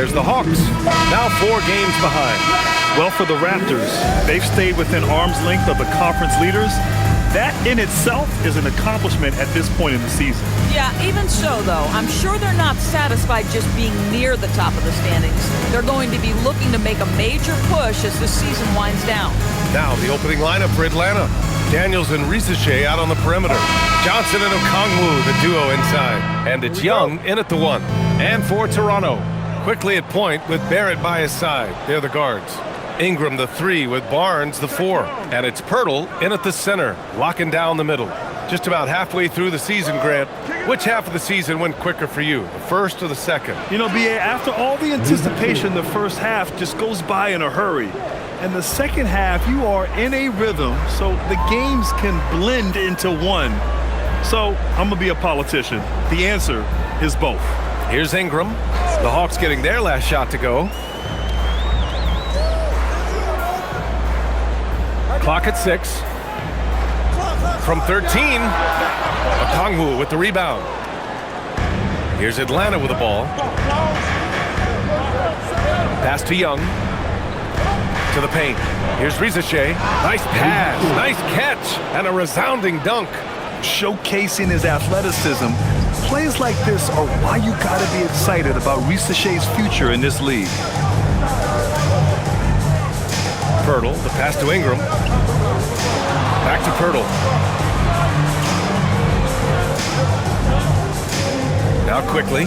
Here's the Hawks, now 4 games behind. Well, for the Raptors, they've stayed within arm's length of the conference leaders. That in itself is an accomplishment at this point in the season. Yeah, even so, though, I'm sure they're not satisfied just being near the top of the standings. They're going to be looking to make a major push as the season winds down. Now the opening lineup for Atlanta. Daniels and Risache out on the perimeter. Johnson and Okongwu, the duo inside. And it's Young in at the 1. And for Toronto, quickly at point with Barrett by his side. They're the guards. Ingram the 3 with Barnes the 4. And it's Pirtle in at the center, locking down the middle. Just about halfway through the season, Grant. Which half of the season went quicker for you, the first or the second? You know, B.A., after all the anticipation, the first half just goes by in a hurry. And the second half, you are in a rhythm, so the games can blend into one. So I'm going to be a politician. The answer is both. Here's Ingram. The Hawks getting their last shot to go. Clock at 6. From 13, Okongwu with the rebound. Here's Atlanta with the ball. Pass to Young. To the paint. Here's Risache. Nice pass, nice catch, and a resounding dunk. Showcasing his athleticism. Plays like this are why you got to be excited about Risache's future in this league. Pirtle, the pass to Ingram. Back to Pirtle. Now quickly.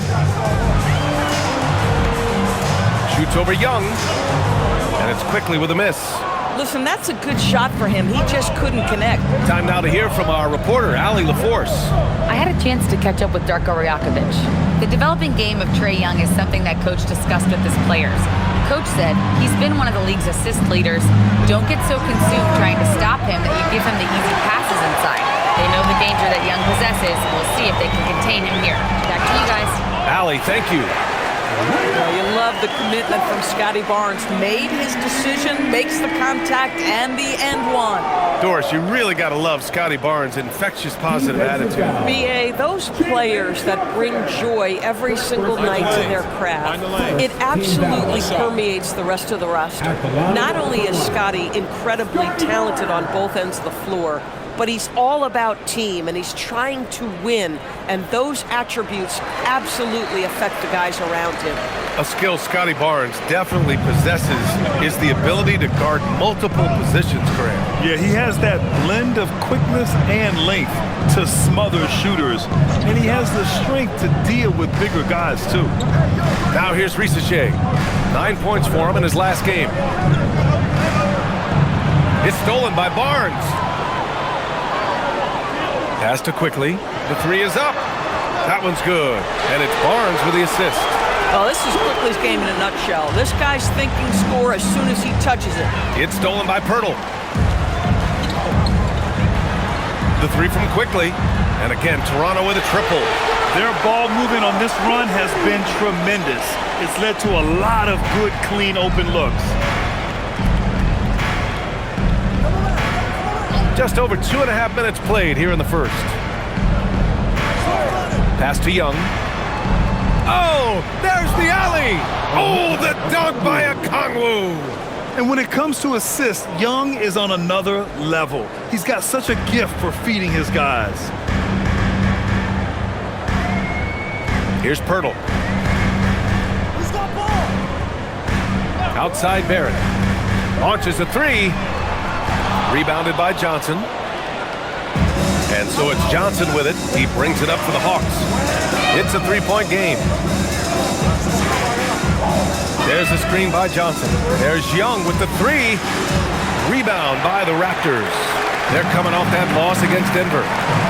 Shoots over Young. And it's quickly with a miss. Listen, that's a good shot for him. He just couldn't connect. Time now to hear from our reporter, Allie LaForce. I had a chance to catch up with Darko Rajakovic. The developing game of Trae Young is something that Coach discussed with his players. Coach said he's been one of the league's assist leaders. Don't get so consumed trying to stop him that you give him the easy passes inside. They know the danger that Young possesses. We'll see if they can contain him here. Back to you guys. Allie, thank you. Well, you love the commitment from Scotty Barnes. Made his decision, makes the contact, and the end one. Doris, you really got to love Scotty Barnes' infectious positive attitude. B.A., those players that bring joy every single night to their craft, it absolutely permeates the rest of the roster. Not only is Scotty incredibly talented on both ends of the floor, but he's all about team, and he's trying to win, and those attributes absolutely affect the guys around him. A skill Scotty Barnes definitely possesses is the ability to guard multiple positions, Graham. Yeah, he has that blend of quickness and length to smother shooters, and he has the strength to deal with bigger guys, too. Now here's Risache. 9 points for him in his last game. It's stolen by Barnes. Pass to quickly. The 3 is up. That one's good. And it's Barnes with the assist. Oh, this is Quickly's game in a nutshell. This guy's thinking score as soon as he touches it. It's stolen by Pirtle. The 3 from Quickly. And again, Toronto with a triple. Their ball movement on this run has been tremendous. It's led to a lot of good, clean, open looks. Just over 2.5 minutes played here in the first. Pass to Young. Oh, there's the alley. Oh, the dunk by Okongwu. And when it comes to assists, Young is on another level. He's got such a gift for feeding his guys. Here's Pirtle. Who's got ball? Outside Barrett. Launches a 3. Rebounded by Johnson. And so it's Johnson with it. He brings it up for the Hawks. It's a 3-point game. There's a screen by Johnson. There's Young with the 3. Rebound by the Raptors. They're coming off that loss against Denver.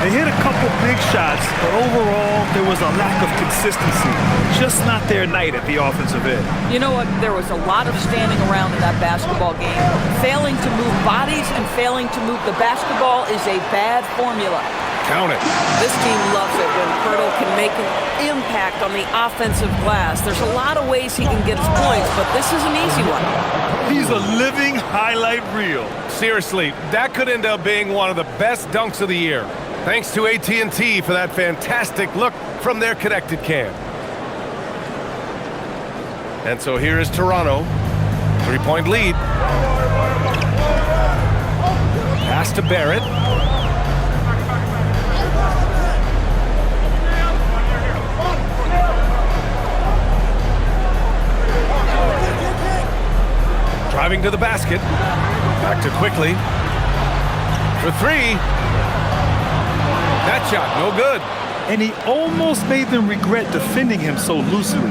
They hit a couple big shots, but overall, there was a lack of consistency. Just not their night at the offensive end. You know what? There was a lot of standing around in that basketball game. Failing to move bodies and failing to move the basketball is a bad formula. Count it. This team loves it when Pirtle can make an impact on the offensive glass. There's a lot of ways he can get his points, but this is an easy one. He's a living highlight reel. Seriously, that could end up being one of the best dunks of the year. Thanks to AT&T for that fantastic look from their connected cam. And so here is Toronto. 3-point lead. Pass to Barrett. Driving to the basket. Back to quickly. For three. That shot, no good. And he almost made them regret defending him so loosely.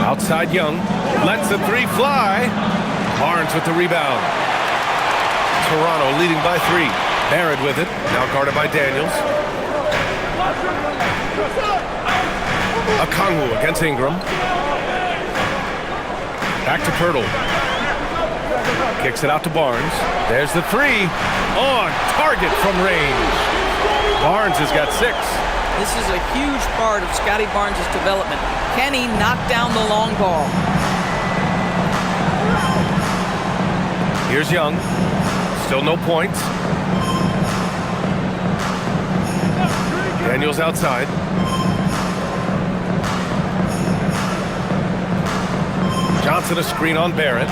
Outside Young. Lets the three fly. Barnes with the rebound. Toronto leading by 3. Barrett with it. Now guarded by Daniels. Okongwu against Ingram. Back to Pirtle. Kicks it out to Barnes. There's the 3. On target from range. Barnes has got 6. This is a huge part of Scotty Barnes' development. Can he knock down the long ball? Here's Young. Still no points. Daniels outside. Johnson a screen on Barrett.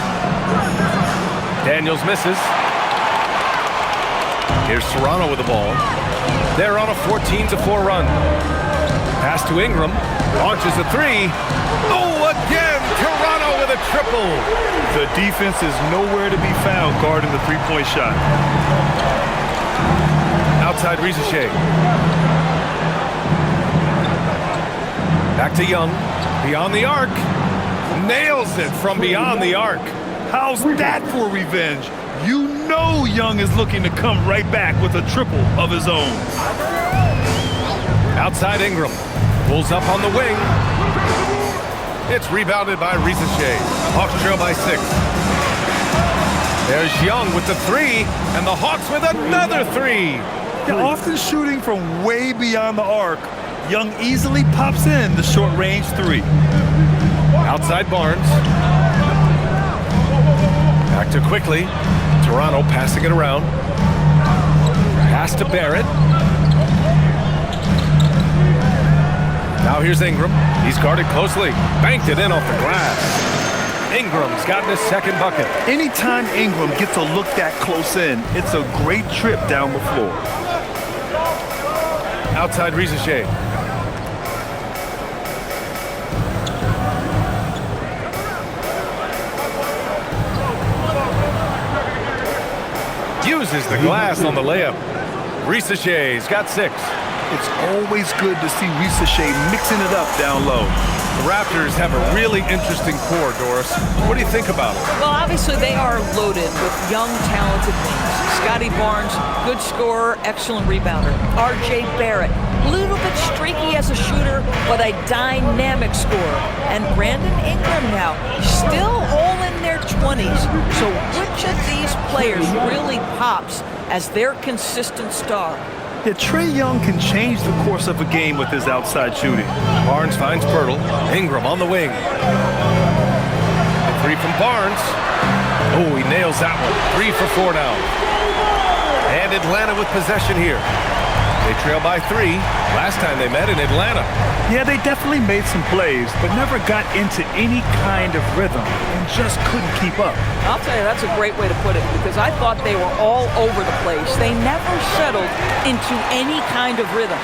Daniels misses. Here's Toronto with the ball. They're on a 14-4 run. Pass to Ingram. Launches a 3. Oh, again! Toronto with a triple. The defense is nowhere to be found guarding the three-point shot. Outside Risache. Back to Young. Beyond the arc. Nails it from beyond the arc. How's that for revenge? You know Young is looking to come right back with a triple of his own. Outside Ingram. Pulls up on the wing. It's rebounded by Risache. Hawks trail by 6. There's Young with the 3, and the Hawks with another 3. They're often shooting from way beyond the arc. Young easily pops in the short-range 3. Outside Barnes. Back to quickly. Toronto passing it around. Pass to Barrett. Now here's Ingram. He's guarded closely. Banked it in off the glass. Ingram's gotten his second bucket. Anytime Ingram gets a look that close in, it's a great trip down the floor. Outside Risache. Uses the glass on the layup. Risache's got 6. It's always good to see Risache mixing it up down low. The Raptors have a really interesting core, Doris. What do you think about it? Well, obviously they are loaded with young, talented wings. Scotty Barnes, good scorer, excellent rebounder. R.J. Barrett, a little bit streaky as a shooter, but a dynamic scorer. And Brandon Ingram now, still all in their 20s. So which of these players really pops as their consistent star? Yeah, Trae Young can change the course of a game with his outside shooting. Barnes finds Pirtle. Ingram on the wing. The 3 from Barnes. Oh, he nails that one. 3 for 4 now. And Atlanta with possession here. They trail by 3. Last time they met in Atlanta. Yeah, they definitely made some plays, but never got into any kind of rhythm and just couldn't keep up. I'll tell you, that's a great way to put it, because I thought they were all over the place. They never settled into any kind of rhythm.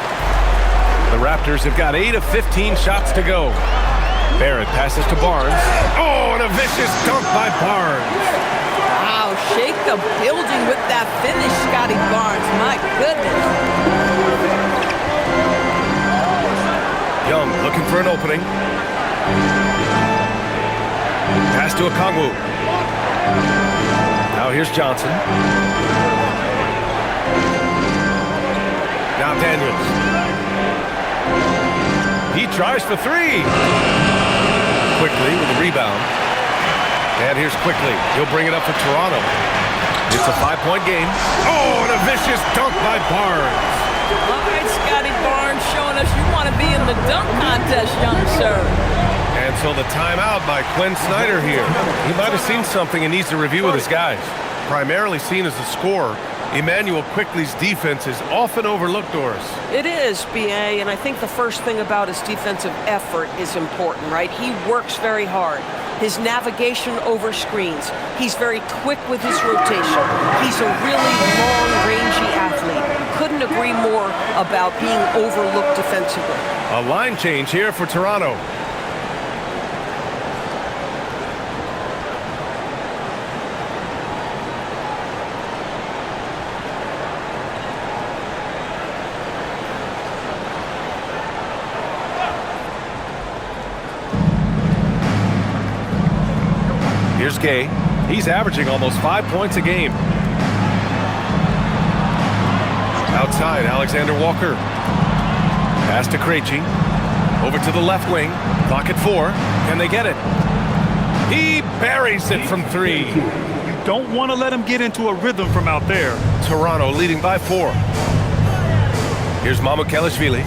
The Raptors have got 8 of 15 shots to go. Barrett passes to Barnes. Oh, and a vicious dunk by Barnes. Wow, shake the building with that finish, Scotty Barnes. My goodness. Young looking for an opening. Pass to Okongwu. Now here's Johnson. Now Daniels. He tries for 3. Quickly with the rebound. And here's Quickly. He'll bring it up for Toronto. It's a 5-point game. Oh, and a vicious dunk by Barnes. All right, Scotty Barnes showing us you want to be in the dunk contest, young sir. And so the timeout by Quinn Snyder here. He might have seen something and needs to review with his guys. Primarily seen as a scorer, Emmanuel Quickley's defense is often overlooked, Doris. It is, B.A., and I think the first thing about his defensive effort is important, right? He works very hard. His navigation over screens. He's very quick with his rotation. He's a really long, rangy athlete. Couldn't agree more about being overlooked defensively. A line change here for Toronto. Here's Gay. He's averaging almost 5 points a game. Outside, Alexander Walker. Pass to Krejci. Over to the left wing. Clock at 4. Can they get it? He buries it from 3. You don't want to let him get into a rhythm from out there. Toronto leading by 4. Here's Mamukelashvili.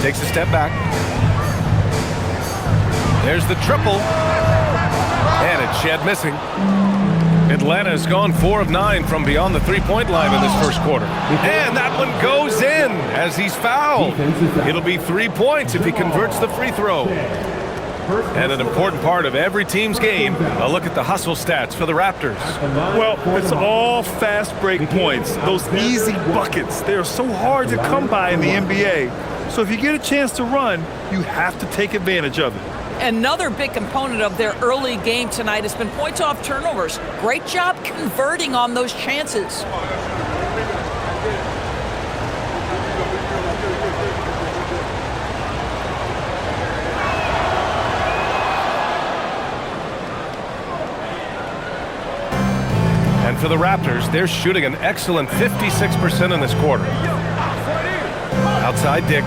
Takes a step back. There's the triple. And it's Shed missing. Atlanta has gone 4 of 9 from beyond the three-point line in this first quarter. And that one goes in as he's fouled. It'll be 3 points if he converts the free throw. And an important part of every team's game, a look at the hustle stats for the Raptors. Well, it's all fast break points. Those easy buckets, they're so hard to come by in the NBA. So if you get a chance to run, you have to take advantage of it. Another big component of their early game tonight has been points off turnovers. Great job converting on those chances. And for the Raptors, they're shooting an excellent 56% in this quarter. Outside Dick.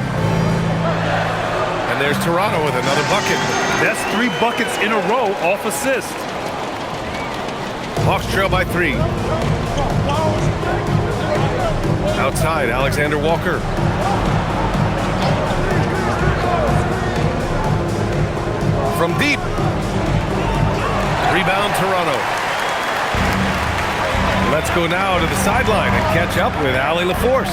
And there's Toronto with another bucket. That's 3 buckets in a row off assist. Hawks trail by 3. Outside, Alexander Walker. From deep. Rebound, Toronto. Let's go now to the sideline and catch up with Allie LaForce.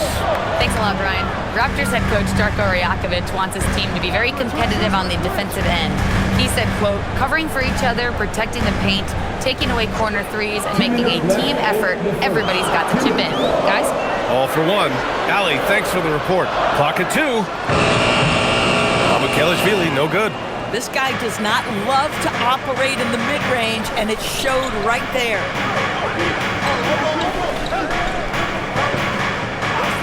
Thanks a lot, Brian. Raptors head coach Darko Rajakovic wants his team to be very competitive on the defensive end. He said, quote, covering for each other, protecting the paint, taking away corner threes, and making a team effort. Everybody's got to chip in. Guys? All for one. Allie, thanks for the report. Clock at 2. Mamukelashvili, no good. This guy does not love to operate in the mid-range, and it showed right there.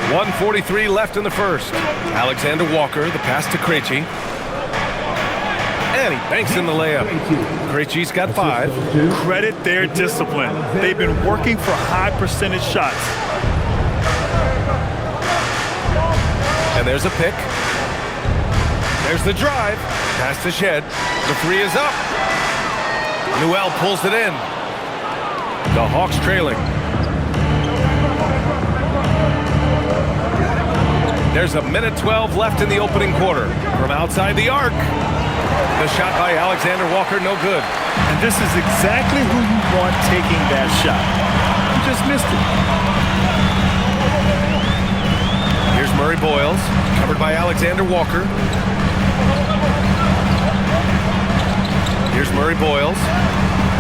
1:43 left in the first. Alexander Walker, the pass to Krejci. And he banks in the layup. Krejci's got 5. Credit their discipline. They've been working for high percentage shots. And there's a pick. There's the drive. Pass to Shed. The 3 is up. Newell pulls it in. The Hawks trailing. There's a minute 12 left in the opening quarter. From outside the arc. The shot by Alexander Walker, no good. And this is exactly who you want taking that shot. You just missed it. Here's Murray Boyles, covered by Alexander Walker. Here's Murray Boyles.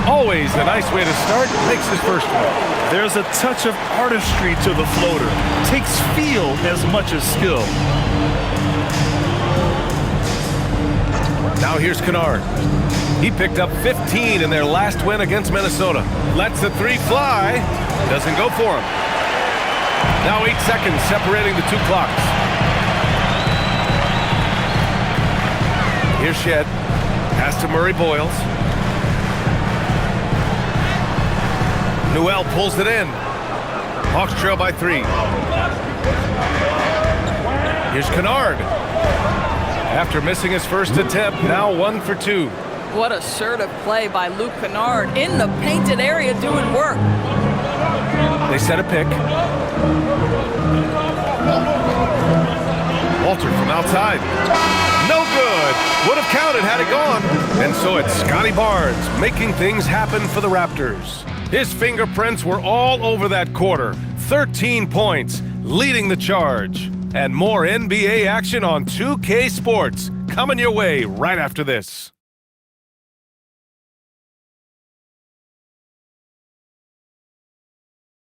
Always a nice way to start. Makes his first one. There's a touch of artistry to the floater. Takes feel as much as skill. Now here's Kennard. He picked up 15 in their last win against Minnesota. Lets the 3 fly. Doesn't go for him. Now 8 seconds separating the 2 clocks. Here's Shed. Pass to Murray Boyles. Newell pulls it in. Hawks trail by 3. Here's Kennard. After missing his first attempt, now 1 for 2. What assertive play by Luke Kennard in the painted area doing work. They set a pick. Walter from outside. No good. Would have counted had it gone. And so it's Scotty Barnes making things happen for the Raptors. His fingerprints were all over that quarter. 13 points, leading the charge. And more NBA action on 2K Sports coming your way right after this.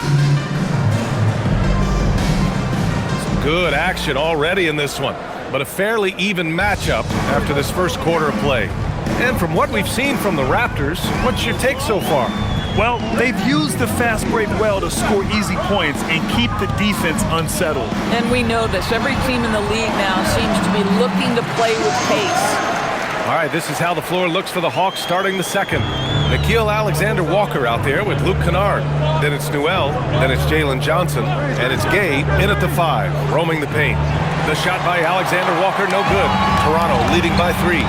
Some good action already in this one, but a fairly even matchup after this first quarter of play. And from what we've seen from the Raptors, what's your take so far? Well, they've used the fast break well to score easy points and keep the defense unsettled. And we know this. Every team in the league now seems to be looking to play with pace. All right, this is how the floor looks for the Hawks starting the second. Nickeil Alexander-Walker out there with Luke Kennard. Then it's Newell, then it's Jalen Johnson, and it's Gay in at the 5, roaming the paint. The shot by Alexander-Walker, no good. Toronto leading by 3.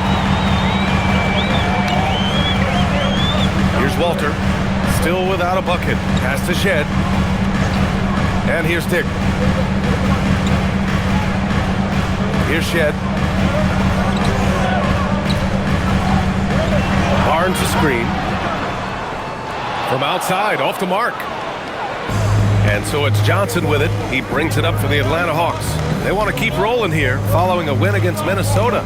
Here's Walter, still without a bucket. Pass to Shed. And here's Dick. Here's Shed. Barnes the screen. From outside, off the mark. And so it's Johnson with it. He brings it up for the Atlanta Hawks. They want to keep rolling here following a win against Minnesota.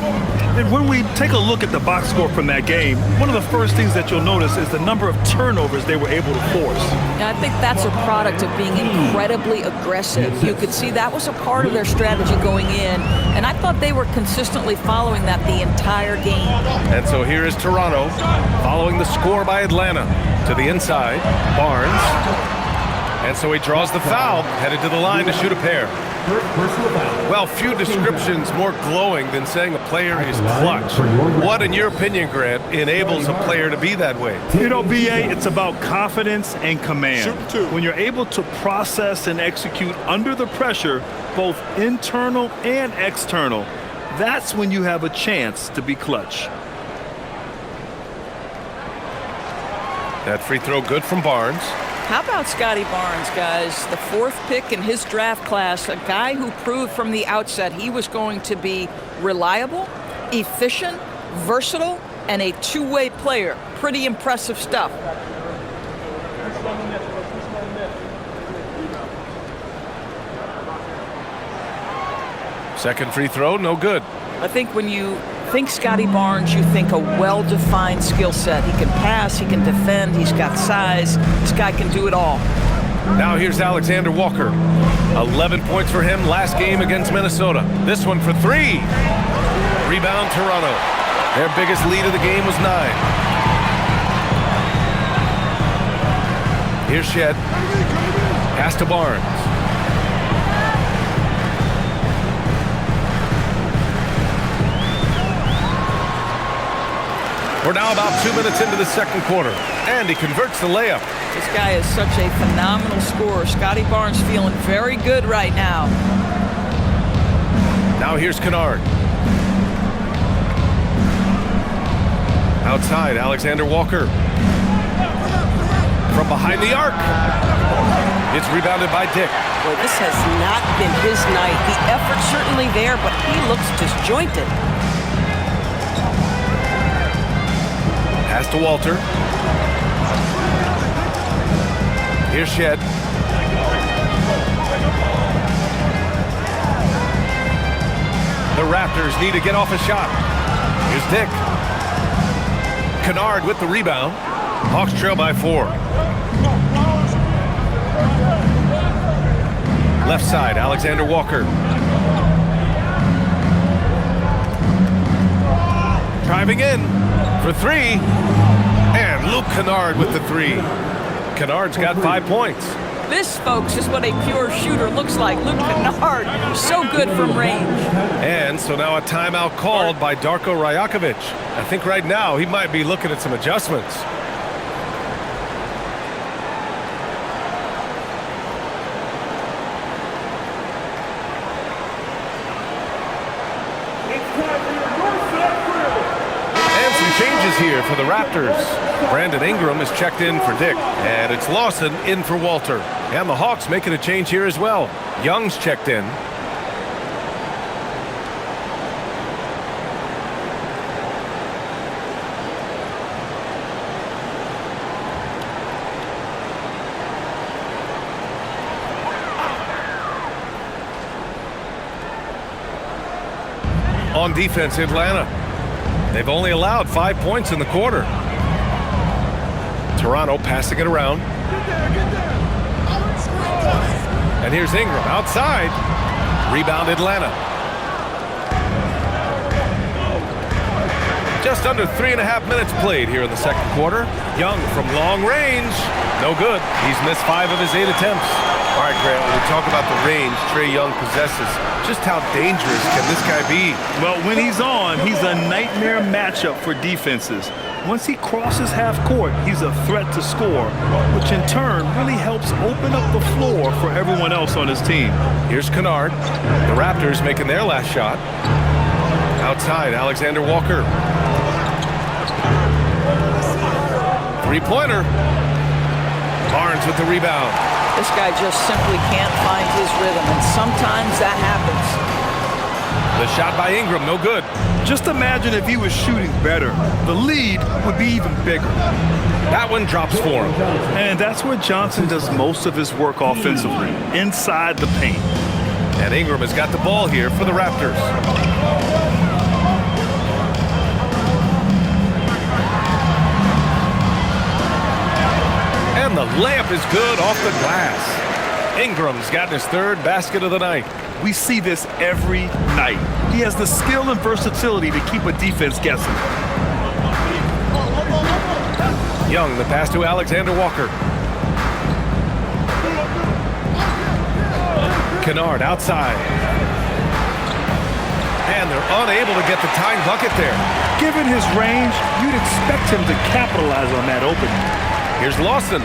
And when we take a look at the box score from that game, one of the first things that you'll notice is the number of turnovers they were able to force. Yeah, I think that's a product of being incredibly aggressive. You could see that was a part of their strategy going in, and I thought they were consistently following that the entire game. And so here is Toronto following the score by Atlanta. To the inside, Barnes. And so he draws the foul, headed to the line to shoot a pair. Well, few descriptions more glowing than saying a player is clutch. What, in your opinion, Grant, enables a player to be that way? You know, BA, it's about confidence and command. When you're able to process and execute under the pressure, both internal and external, that's when you have a chance to be clutch. That free throw good from Barnes. How about Scotty Barnes, guys? The 4th pick in his draft class, a guy who proved from the outset he was going to be reliable, efficient, versatile, and a two-way player. Pretty impressive stuff. Second free throw, no good. I think when you think Scotty Barnes, you think a well-defined skill set. He can pass, he can defend, he's got size. This guy can do it all. Now here's Alexander Walker. 11 points for him last game against Minnesota. This one for 3. Rebound Toronto. Their biggest lead of the game was 9. Here's Shed. Pass to Barnes. We're now about 2 minutes into the second quarter, and he converts the layup. This guy is such a phenomenal scorer. Scotty Barnes feeling very good right now. Now here's Kennard. Outside, Alexander Walker. From behind the arc. It's rebounded by Dick. Boy, this has not been his night. The effort's certainly there, but he looks disjointed. Pass to Walter. Here's Shed. The Raptors need to get off a shot. Here's Dick. Kennard with the rebound. Hawks trail by 4. Left side, Alexander Walker. Driving in for 3. And Luke Kennard with the 3. Kennard's got 5 points. This, folks, is what a pure shooter looks like. Luke Kennard, so good from range. And so now a timeout called by Darko Rajakovic. I think right now he might be looking at some adjustments. Changes here for the Raptors. Brandon Ingram is checked in for Dick, and it's Lawson in for Walter. And the Hawks making a change here as well. Young's checked in. On defense, Atlanta. They've only allowed 5 points in the quarter. Toronto passing it around. And here's Ingram outside. Rebound Atlanta. Just under 3.5 minutes played here in the second quarter. Young from long range. No good. He's missed 5 of his 8 attempts. All right, Grant, when we talk about the range Trae Young possesses, just how dangerous can this guy be? Well, when he's on, he's a nightmare matchup for defenses. Once he crosses half court, he's a threat to score, which in turn really helps open up the floor for everyone else on his team. Here's Kennard. The Raptors making their last shot. Outside, Alexander Walker. Three-pointer. Barnes with the rebound. This guy just simply can't find his rhythm, and sometimes that happens. The shot by Ingram, no good. Just imagine if he was shooting better. The lead would be even bigger. That one drops for him. And that's where Johnson does most of his work offensively, inside the paint. And Ingram has got the ball here for the Raptors. And the layup is good off the glass. Ingram's gotten his 3rd basket of the night. We see this every night. He has the skill and versatility to keep a defense guessing. Young, the pass to Alexander Walker. Kennard outside. And they're unable to get the tying bucket there. Given his range, you'd expect him to capitalize on that opening. Here's Lawson.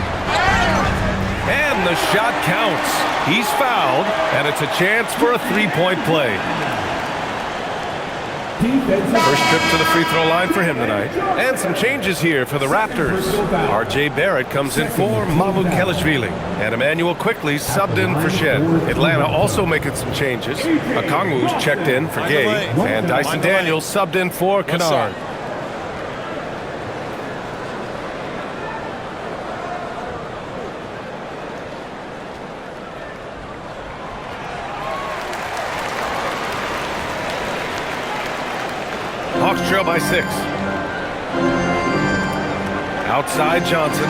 And the shot counts. He's fouled, and it's a chance for a 3-point play. First trip to the free throw line for him tonight. And some changes here for the Raptors. R.J. Barrett comes in for Mavukelishvili. And Emmanuel quickly subbed in for Shed. Atlanta also making some changes. Katangos checked in for Gay. And Dyson Daniels subbed in for Kennard. Hawks trail by 6. Outside Johnson.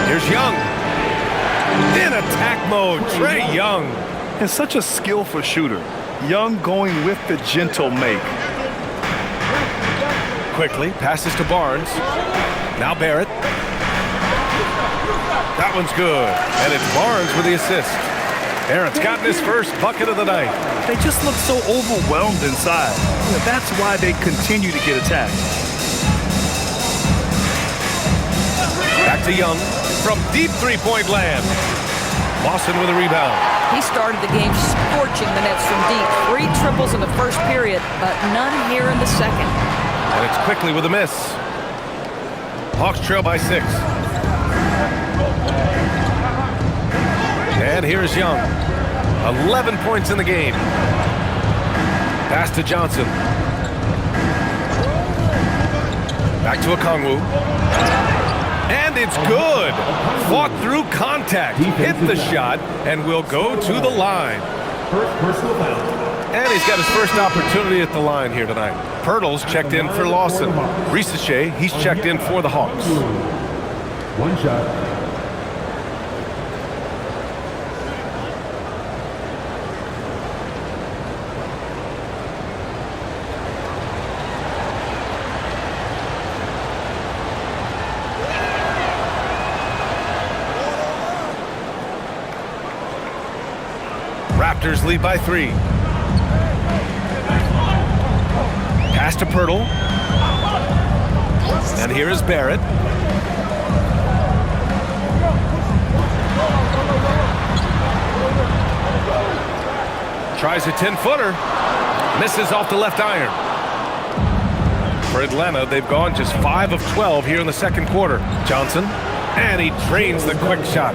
Here's Young. In attack mode, Trae Young. And such a skillful shooter. Young going with the gentle make. Quickly passes to Barnes. Now Barrett. That one's good. And it's Barnes with the assist. Barrett's gotten his first bucket of the night. They just look so overwhelmed inside. That's why they continue to get attacked. Back to Young from deep three-point land. Lawson with a rebound. He started the game scorching the Nets from deep. 3 triples in the first period, but none here in the second. And it's quickly with a miss. Hawks trail by 6. And here's Young. 11 points in the game. Pass to Johnson. Back to Okongwu. And it's good. Fought through contact. Hit the shot and will go to the line. And he's got his first opportunity at the line here tonight. Pirtle's checked in for Lawson. Risache, he's checked in for the Hawks. One shot. Raptors lead by 3. Pass to Pirtle. And here is Barrett. Tries a 10-footer. Misses off the left iron. For Atlanta, they've gone just 5 of 12 here in the second quarter. Johnson. And he drains the quick shot.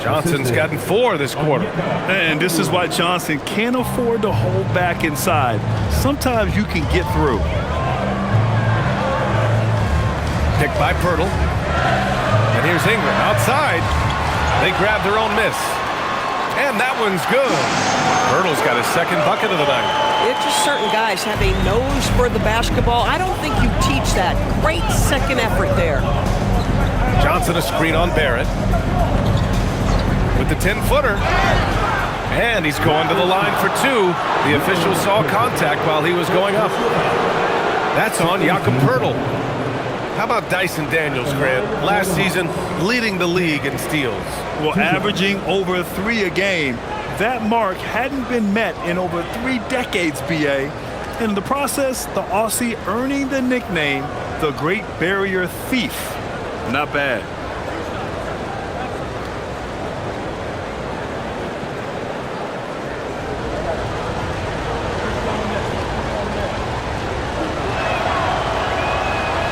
Johnson's gotten 4 this quarter. And this is why Johnson can't afford to hold back inside. Sometimes you can get through. Picked by Pirtle. And here's Ingram outside. They grab their own miss. And that one's good. Hurdle's got his second bucket of the night. It's just certain guys have a nose for the basketball. I don't think you teach that. Great second effort there. Johnson a screen on Barrett. With the 10-footer. And he's going to the line for two. The official saw contact while he was going up. That's on Jakob Poeltl. How about Dyson Daniels, Grant? Last season, leading the league in steals. Well, averaging over 3 a game. That mark hadn't been met in over 3 decades, B.A. In the process, the Aussie earning the nickname, the Great Barrier Thief. Not bad.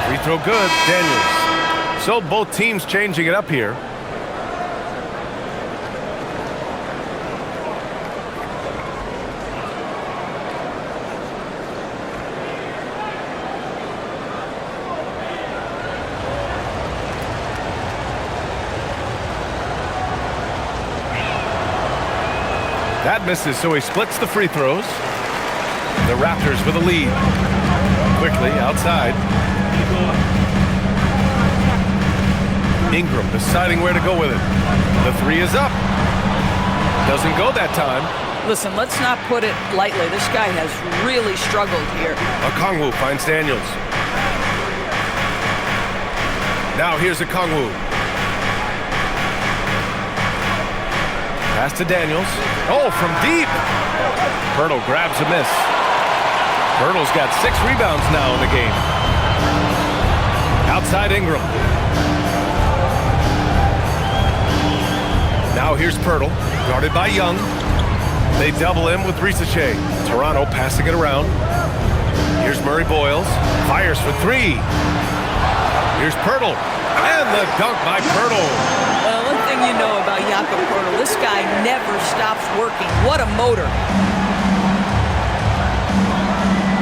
Free throw good, Daniels. So both teams changing it up here. That misses, so he splits the free throws. The Raptors with a lead. Quickly outside. Ingram deciding where to go with it. The three is up. Doesn't go that time. Listen, let's not put it lightly. This guy has really struggled here. Okongwu finds Daniels. Now here's Okongwu. Pass to Daniels. Oh, from deep. Poeltl grabs a miss. Poeltl's got 6 rebounds now in the game. Outside Ingram. Now here's Poeltl, guarded by Young. They double him with Risache. Toronto passing it around. Here's Murray Boyles. Fires for 3. Here's Poeltl. And the dunk by Poeltl. One thing you know about Jakob Poeltl, this guy never stops working. What a motor.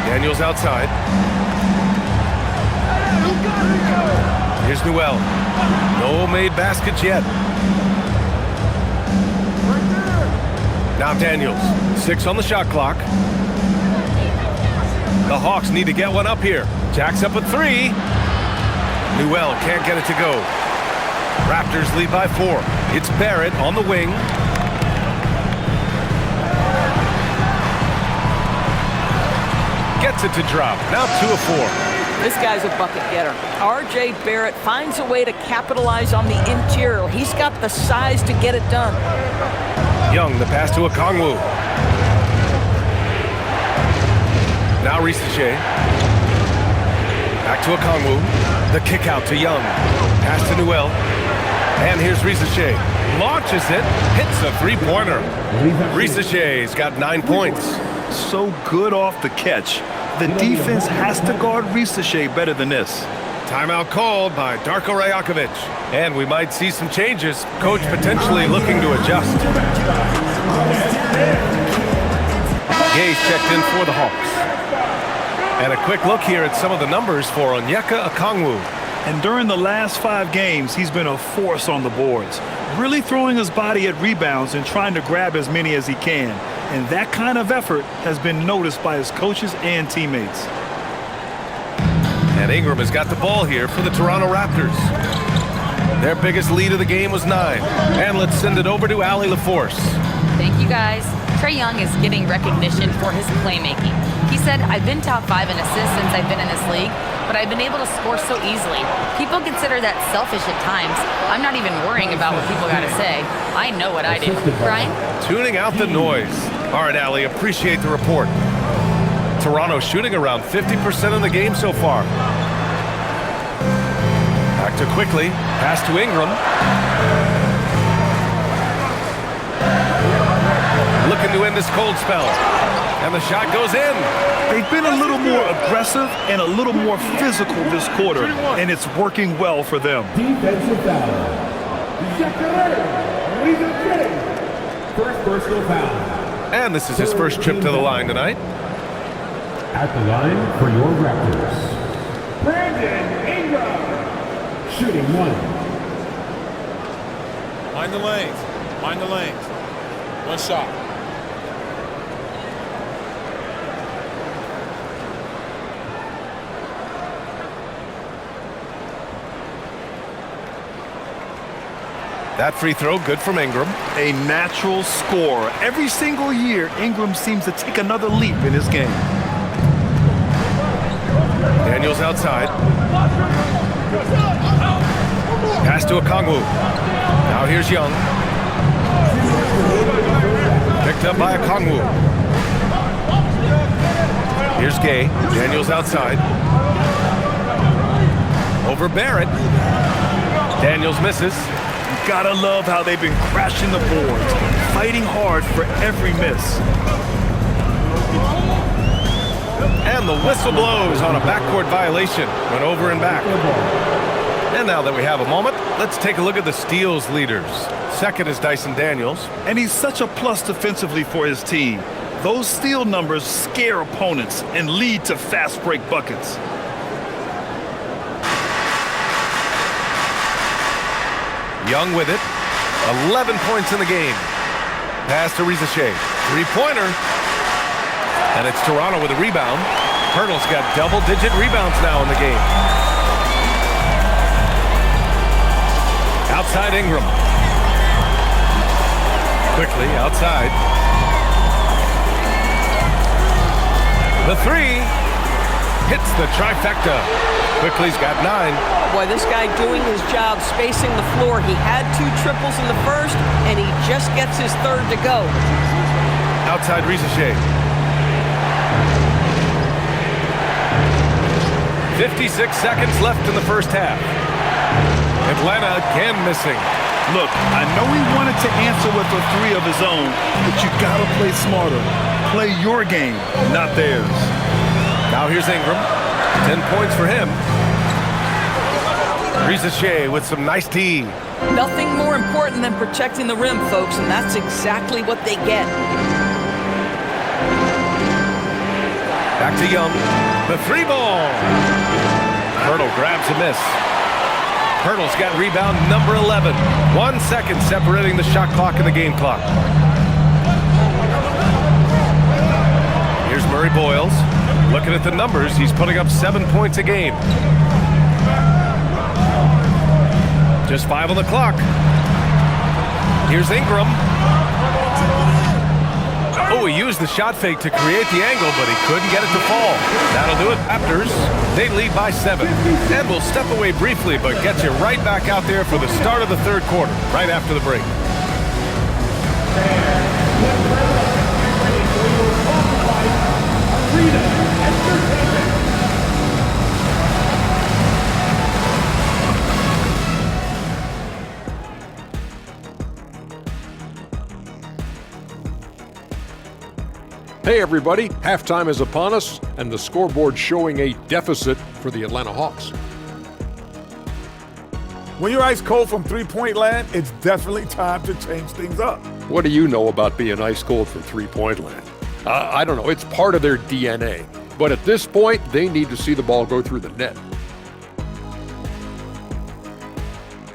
Daniels outside. Here's Newell. No made baskets yet. Now Daniels. 6 on the shot clock. The Hawks need to get one up here. Jack's up at 3. Newell can't get it to go. Raptors lead by 4. It's Barrett on the wing. Gets it to drop. Now 2 of 4. This guy's a bucket getter. R.J. Barrett finds a way to capitalize on the interior. He's got the size to get it done. Young, the pass to Okongwu. Now Risache. Back to Okongwu. The kick out to Young. Pass to Newell. And here's Risache. Launches it. Hits a 3-pointer. Risache's got 9 points. So good off the catch. The defense has to guard Risache better than this. Timeout called by Darko Rajakovic. And we might see some changes. Coach potentially looking to adjust. Gay's checked in for the Hawks. And a quick look here at some of the numbers for Onyeka Okongwu. And during the last 5 games, he's been a force on the boards, really throwing his body at rebounds and trying to grab as many as he can. And that kind of effort has been noticed by his coaches and teammates. And Ingram has got the ball here for the Toronto Raptors. Their biggest lead of the game was 9. And let's send it over to Allie LaForce. Thank you, guys. Trae Young is getting recognition for his playmaking. He said, "I've been top 5 in assists since I've been in this league, but I've been able to score so easily. People consider that selfish at times. I'm not even worrying about what people got to say. I know what I do." Brian? Tuning out the noise. All right, Allie, appreciate the report. Toronto shooting around 50% in the game so far. Back to quickly. Pass to Ingram. Looking to end this cold spell. And the shot goes in. They've been a little more aggressive and a little more physical this quarter, and it's working well for them. Defensive foul. First personal foul. And this is his first trip to the line tonight. At the line for your Raptors, Brandon Ingram. Shooting 1. Mind the lanes. Mind the lanes. One shot. That free throw good from Ingram. A natural scorer. Every single year, Ingram seems to take another leap in his game. Daniels outside. Pass to Okongwu. Now here's Young. Picked up by Okongwu. Here's Gay. Daniels outside. Over Barrett. Daniels misses. You gotta love how they've been crashing the boards, fighting hard for every miss. And the whistle blows on a backcourt violation. Went over and back. And now that we have a moment, let's take a look at the steals leaders. Second is Dyson Daniels. And he's such a plus defensively for his team. Those steal numbers scare opponents and lead to fast break buckets. Young with it. 11 points in the game. Pass to Rizachet. Three-pointer. And it's Toronto with a rebound. Hurdle's got double-digit rebounds now in the game. Outside Ingram. Quickly outside. The three hits the trifecta. Quickly's got 9. Boy, this guy doing his job spacing the floor. He had 2 triples in the first, and he just gets his third to go. Outside Rizachet. 56 seconds left in the first half. Atlanta again missing. Look, I know he wanted to answer with a 3 of his own, but you gotta play smarter. Play your game, not theirs. Now here's Ingram. 10 points for him. Rizachet with some nice D. Nothing more important than protecting the rim, folks, and that's exactly what they get. Back to Young. The 3-ball. Hurdle grabs a miss. Hurdle's got rebound number 11. 1 second separating the shot clock and the game clock. Here's Murray Boyles. Looking at the numbers, he's putting up 7 points a game. Just 5 on the clock. Here's Ingram. Oh, he used the shot fake to create the angle, but he couldn't get it to fall. That'll do it. Raptors, they lead by 7. And we'll step away briefly, but get you right back out there for the start of the third quarter, right after the break. Hey everybody, halftime is upon us, and the scoreboard showing a deficit for the Atlanta Hawks. When you're ice cold from three-point land, it's definitely time to change things up. What do you know about being ice cold from three-point land? I don't know, it's part of their DNA. But at this point, they need to see the ball go through the net.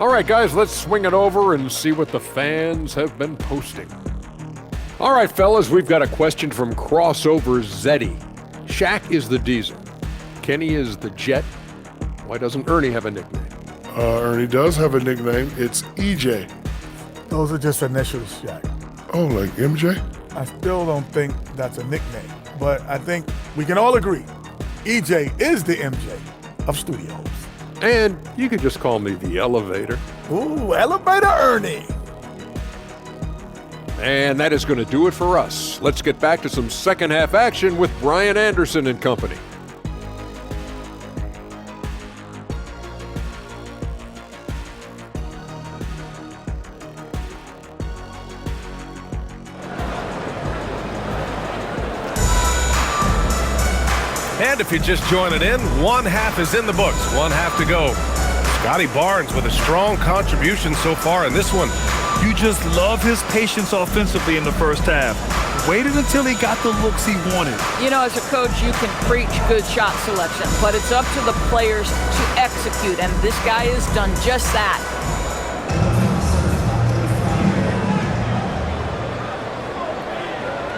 All right, guys, let's swing it over and see what the fans have been posting. All right, fellas, we've got a question from Crossover Zeddy. Shaq is the Diesel. Kenny is the Jet. Why doesn't Ernie have a nickname? Ernie does have a nickname. It's EJ. Those are just initials, Shaq. Oh, like MJ? I still don't think that's a nickname, but I think we can all agree EJ is the MJ of studios. And you could just call me the Elevator. Ooh, Elevator Ernie. And that is going to do it for us. Let's get back to some second half action with Brian Anderson and company. And if you're just joining in, one half is in the books, one half to go. Scotty Barnes with a strong contribution so far in this one. You just love his patience offensively in the first half. Waited until he got the looks he wanted. You know, as a coach, you can preach good shot selection, but it's up to the players to execute, and this guy has done just that.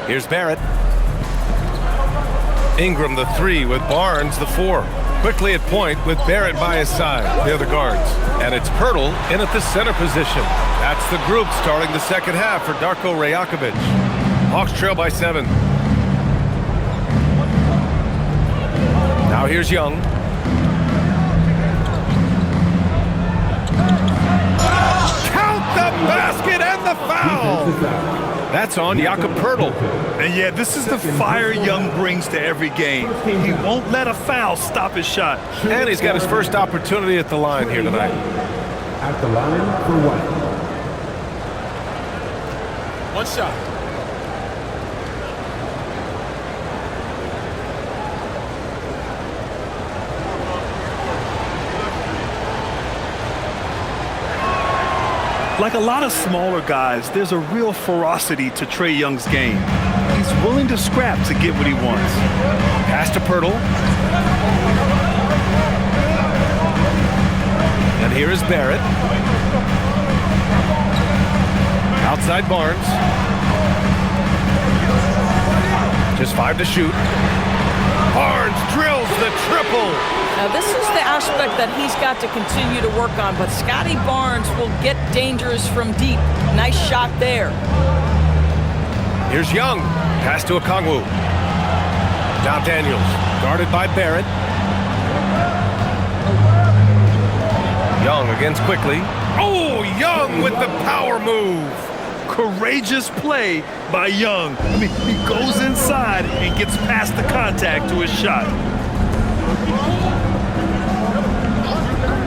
Here's Barrett. Ingram the 3 with Barnes the 4. Quickly at point with Barrett by his side, the other guards. And it's Pirtle in at the center position. That's the group starting the second half for Darko Rajakovic. Hawks trail by 7. Now here's Young. Count the basket and the foul! That's on Jakob Pirtle. And yeah, this is the fire Young brings to every game. He won't let a foul stop his shot. And he's got his first opportunity at the line here tonight. At the line for one. One shot. Like a lot of smaller guys, there's a real ferocity to Trae Young's game. He's willing to scrap to get what he wants. Pass to Pirtle. And here is Barrett. Outside Barnes. Just 5 to shoot. Barnes drills the triple. Now, this is the aspect that he's got to continue to work on, but Scotty Barnes will get dangerous from deep. Nice shot there. Here's Young. Pass to Okongwu. Now Daniels, guarded by Barrett. Young against Quickly. Oh, Young with the power move. Courageous play by Young. I mean, he goes inside and gets past the contact to his shot.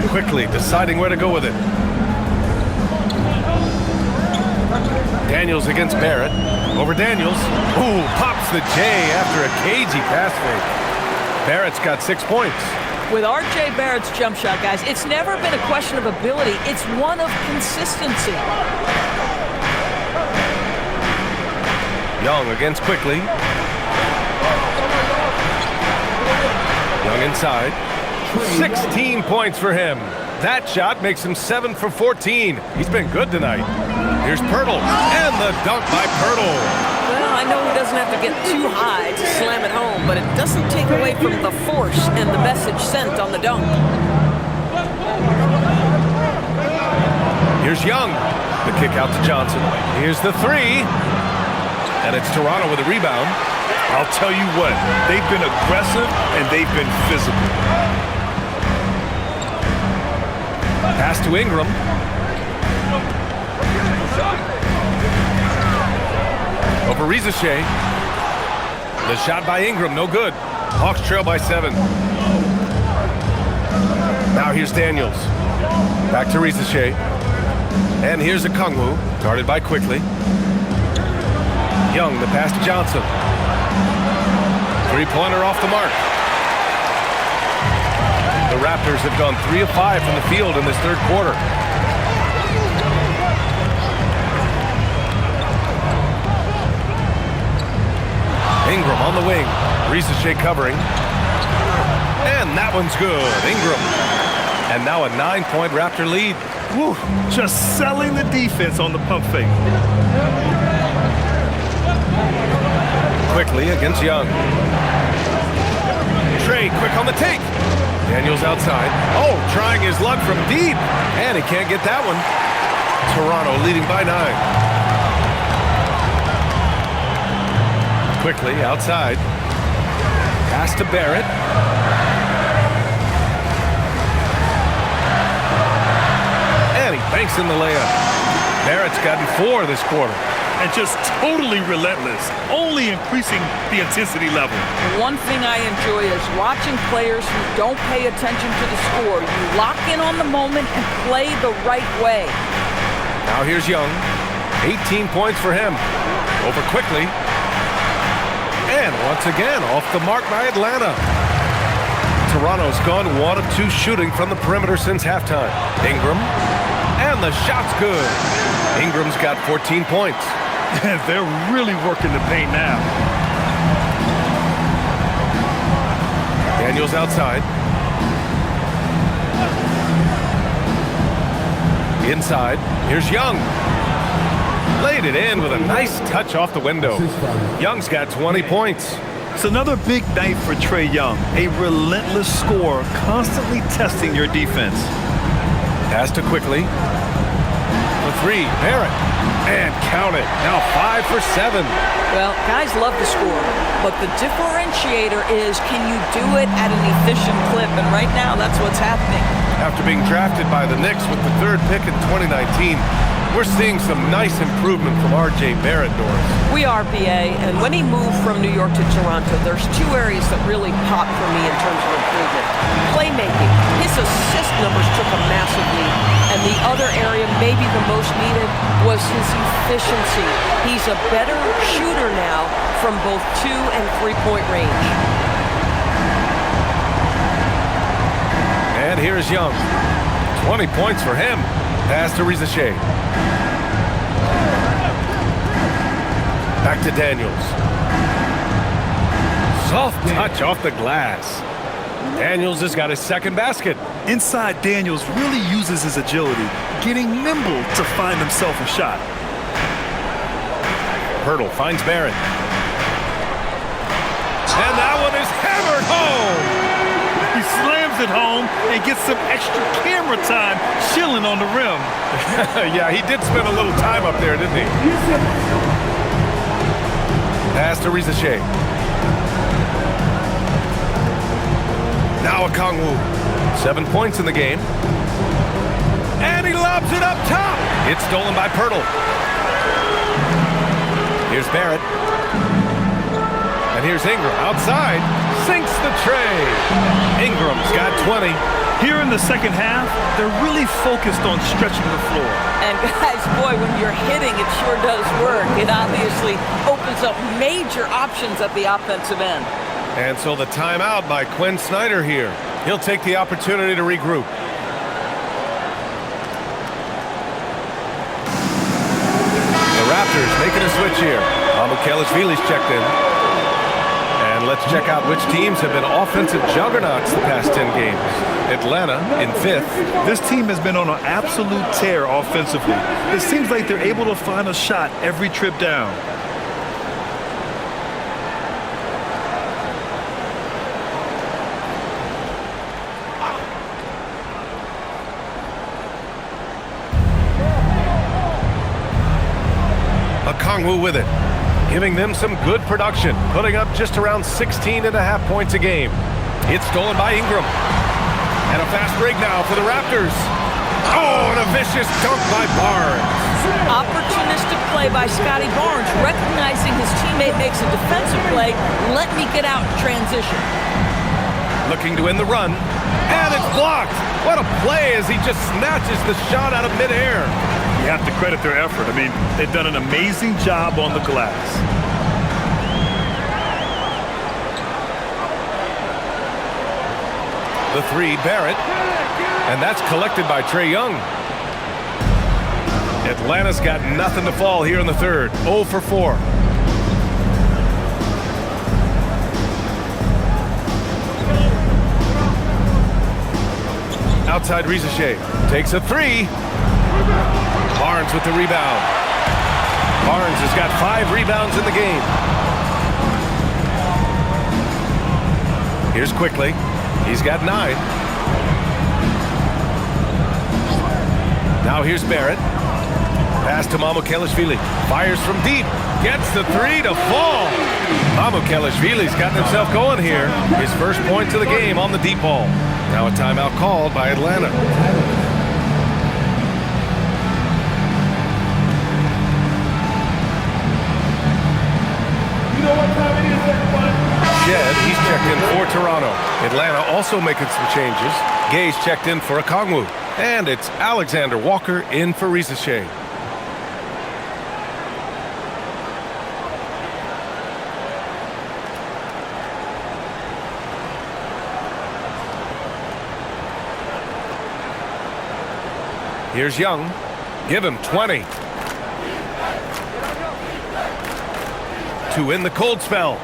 Quickly deciding where to go with it. Daniels against Barrett. Over Daniels. Ooh, pops the J after a cagey pass fake. Barrett's got 6 points. With R.J. Barrett's jump shot, guys, it's never been a question of ability. It's one of consistency. Young against Quickly. Young inside. 16 points for him. That shot makes him 7 for 14. He's been good tonight. Here's Pirtle, and the dunk by Pirtle. Well, I know he doesn't have to get too high to slam it home, but it doesn't take away from the force and the message sent on the dunk. Here's Young. The kick out to Johnson. Here's the 3. And it's Toronto with a rebound. I'll tell you what, they've been aggressive and they've been physical. Pass to Ingram. Over Rizachet. The shot by Ingram, no good. Hawks trail by 7. Now here's Daniels. Back to Rizachet. And here's Okongwu, guarded by Quickly. Young, the pass to Johnson. Three-pointer off the mark. The Raptors have gone 3 of 5 from the field in this third quarter. Ingram on the wing. Rizachet covering. And that one's good. Ingram. And now a 9-point Raptor lead. Woo, just selling the defense on the pump fake. Quickly against Young. Trae quick on the take. Daniels outside. Oh, trying his luck from deep. And he can't get that one. Toronto leading by 9. Quickly outside. Pass to Barrett. And he banks in the layup. Barrett's gotten 4 this quarter. And just totally relentless, only increasing the intensity level. One thing I enjoy is watching players who don't pay attention to the score. You lock in on the moment and play the right way. Now here's Young. 18 points for him. Over Quickly. And once again, off the mark by Atlanta. Toronto's gone 1 of 2 shooting from the perimeter since halftime. Ingram. And the shot's good. Ingram's got 14 points. They're really working the paint now. Daniels outside. Inside. Here's Young. Laid it in with a nice touch off the window. Young's got 20 points. It's another big night for Trae Young. A relentless scorer, constantly testing your defense. Pass to quickly. The three, Barrett. And count it. Now 5 for 7. Well, guys love to score, but the differentiator is, can you do it at an efficient clip? And right now, that's what's happening. After being drafted by the Knicks with the 3rd pick in 2019, we're seeing some nice improvement from R.J. Barrett, Doris. We are, BA, and when he moved from New York to Toronto, there's 2 areas that really popped for me in terms of improvement. Playmaking. His assist numbers took a massive leap. And the other area, maybe the most needed, was his efficiency. He's a better shooter now from both 2- and 3-point range. And here's Young. 20 points for him. Pass to Rizachet. Back to Daniels. Soft touch off the glass. Daniels has got his 2nd basket. Inside, Daniels really uses his agility, getting nimble to find himself a shot. Pirtle finds Barrett. And that one is hammered home. He slams it home and gets some extra camera time chilling on the rim. Yeah, he did spend a little time up there, didn't he? Pass to Rizachet. Now Okongwu. 7 points in the game. And he lobs it up top. It's stolen by Pirtle. Here's Barrett. And here's Ingram outside. Sinks the tray. Ingram's got 20. Here in the second half, they're really focused on stretching the floor. And guys, boy, when you're hitting, it sure does work. It obviously opens up major options at the offensive end. And so the timeout by Quinn Snyder here. He'll take the opportunity to regroup. The Raptors making a switch here. Mamukelashvili's checked in. And let's check out which teams have been offensive juggernauts the past 10 games. Atlanta in 5th. This team has been on an absolute tear offensively. It seems like they're able to find a shot every trip down. Okongwu with it, giving them some good production, putting up just around 16.5 points a game. It's stolen by Ingram. And a fast break now for the Raptors. Oh, and a vicious dunk by Barnes. Opportunistic play by Scotty Barnes, recognizing his teammate makes a defensive play. Let me get out in transition. Looking to end the run, and it's blocked. What a play as he just snatches the shot out of midair. You have to credit their effort. I mean, they've done an amazing job on the glass. The three, Barrett, and that's collected by Trae Young. Atlanta's got nothing to fall here in the 3rd. 0 for 4. Outside Rizachet takes a 3. Barnes with the rebound. Barnes has got 5 rebounds in the game. Here's Quickly. He's got 9. Now here's Barrett. Pass to Mamukelashvili. Fires from deep. Gets the 3 to fall. Mamukelashvili's gotten himself going here. His first points of the game on the deep ball. Now a timeout called by Atlanta. Jed, he's checked in for Toronto. Atlanta also making some changes. Gay's checked in for Okongwu. And it's Alexander Walker in for Rizachet. Here's Young. Give him 20. To win the cold spell.